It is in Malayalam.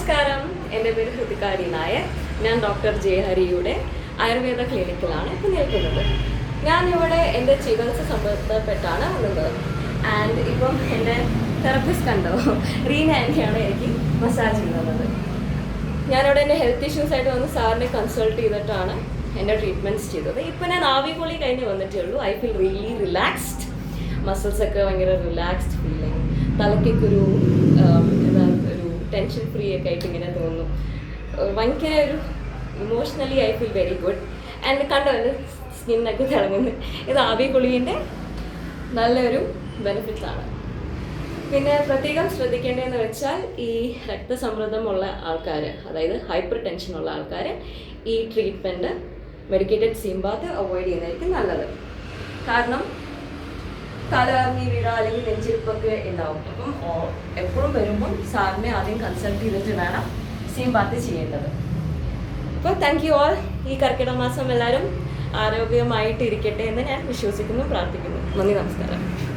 നമസ്കാരം, എൻ്റെ പേര് ഹൃതികാരി നായർ. ഞാൻ ഡോക്ടർ ജെ ഹരിയുടെ ആയുർവേദ ക്ലിനിക്കിലാണ് ഇപ്പോൾ നിൽക്കുന്നത്. ഞാനിവിടെ എൻ്റെ ചികിത്സ സംബന്ധപ്പെട്ടാണ് വന്നത്. ആൻഡ് ഇപ്പം എൻ്റെ തെറപ്പിസ്റ്റ് കണ്ടോ, റീന ആൻറ്റിയാണ് എനിക്ക് മസാജ് ചെയ്യുന്നത്. ഞാനിവിടെ എൻ്റെ ഹെൽത്ത് ഇഷ്യൂസ് ആയിട്ട് വന്ന് സാറിനെ കൺസൾട്ട് ചെയ്തിട്ടാണ് എൻ്റെ ട്രീറ്റ്മെൻറ്റ്സ് ചെയ്തത്. ഇപ്പം ഞാൻ ആവികുളി കഴിഞ്ഞ് വന്നിട്ടേ ഉള്ളൂ. I feel really relaxed. മസിൽസൊക്കെ ഭയങ്കര റിലാക്സ്ഡ് ഫീലിംഗ്. തലയ്ക്കൊക്കെ ഒരു ടെൻഷൻ ഫ്രീ ഒക്കെ ആയിട്ട് ഇങ്ങനെ തോന്നുന്നു. ഭയങ്കര ഒരു emotionally I feel very good. And കണ്ടോ സ്കിന്നൊക്കെ തിളങ്ങുന്നു. ഇത് ആവികുളീൻ്റെ നല്ലൊരു ബെനിഫിറ്റ്സാണ്. പിന്നെ പ്രത്യേകം ശ്രദ്ധിക്കേണ്ടതെന്ന് വെച്ചാൽ ഈ രക്തസമ്മർദ്ദമുള്ള ആൾക്കാർ, അതായത് ഹൈപ്പർ ടെൻഷനുള്ള ആൾക്കാർ ഈ treatment medicated steam Baat avoid ചെയ്യുന്നതായിരിക്കും നല്ലത്. കാരണം തലകറങ്ങി വീഴ അല്ലെങ്കിൽ നെഞ്ചിരിപ്പൊക്കെ ഉണ്ടാവും. അപ്പം എപ്പോഴും വരുമ്പം സാറിനെ ആദ്യം കൺസൾട്ട് ചെയ്തിട്ട് വേണം സ്റ്റീം ബാത്ത് ചെയ്യേണ്ടത്. അപ്പോൾ താങ്ക് യു ഓൾ. ഈ കർക്കിടക മാസം എല്ലാവരും ആരോഗ്യമായിട്ടിരിക്കട്ടെ എന്ന് ഞാൻ വിശ്വസിക്കുന്നു, പ്രാർത്ഥിക്കുന്നു. നന്ദി, നമസ്കാരം.